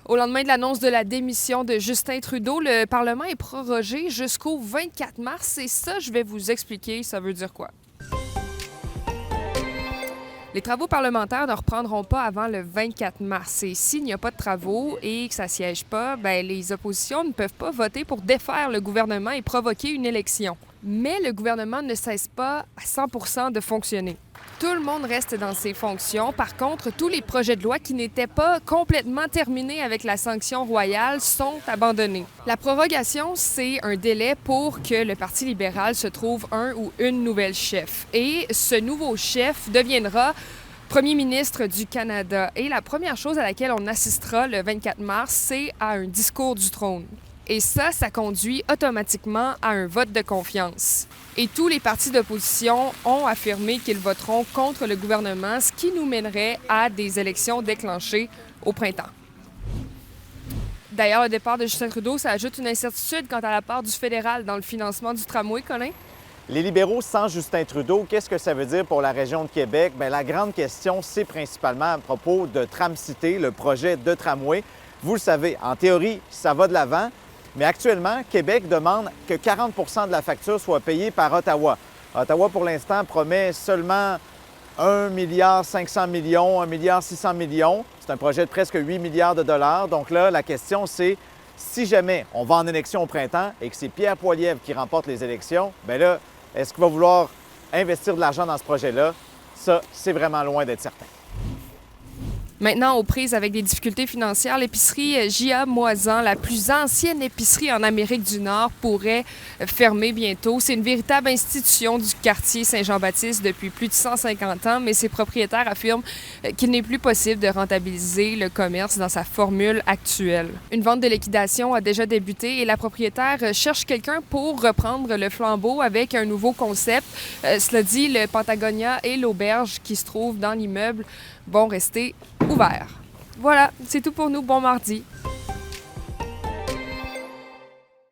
Au lendemain de l'annonce de la démission de Justin Trudeau, le Parlement est prorogé jusqu'au 24 mars et ça, je vais vous expliquer, ça veut dire quoi. Les travaux parlementaires ne reprendront pas avant le 24 mars. Et s'il n'y a pas de travaux et que ça ne siège pas, les oppositions ne peuvent pas voter pour défaire le gouvernement et provoquer une élection. Mais le gouvernement ne cesse pas à 100% de fonctionner. Tout le monde reste dans ses fonctions. Par contre, tous les projets de loi qui n'étaient pas complètement terminés avec la sanction royale sont abandonnés. La prorogation, c'est un délai pour que le Parti libéral se trouve un ou une nouvelle chef. Et ce nouveau chef deviendra Premier ministre du Canada. Et la première chose à laquelle on assistera le 24 mars, c'est à un discours du trône. Et ça conduit automatiquement à un vote de confiance. Et tous les partis d'opposition ont affirmé qu'ils voteront contre le gouvernement, ce qui nous mènerait à des élections déclenchées au printemps. D'ailleurs, le départ de Justin Trudeau, ça ajoute une incertitude quant à la part du fédéral dans le financement du tramway, Colin. Les libéraux sans Justin Trudeau, qu'est-ce que ça veut dire pour la région de Québec? Bien, la grande question, c'est principalement à propos de Tramcité, le projet de tramway. Vous le savez, en théorie, ça va de l'avant. Mais actuellement, Québec demande que 40 de la facture soit payée par Ottawa. Ottawa, pour l'instant, promet seulement 1,5 milliard, 1,6 milliard. C'est un projet de presque 8 milliards de dollars. Donc là, la question, c'est si jamais on va en élection au printemps et que c'est Pierre Poilievre qui remporte les élections, bien là, est-ce qu'il va vouloir investir de l'argent dans ce projet-là? Ça, c'est vraiment loin d'être certain. Maintenant, aux prises avec des difficultés financières, l'épicerie J.A. Moisan, la plus ancienne épicerie en Amérique du Nord, pourrait fermer bientôt. C'est une véritable institution du quartier Saint-Jean-Baptiste depuis plus de 150 ans, mais ses propriétaires affirment qu'il n'est plus possible de rentabiliser le commerce dans sa formule actuelle. Une vente de liquidation a déjà débuté et la propriétaire cherche quelqu'un pour reprendre le flambeau avec un nouveau concept. Cela dit, le Pentagonia et l'auberge qui se trouvent dans l'immeuble vont rester ouverts. Voilà, c'est tout pour nous. Bon mardi.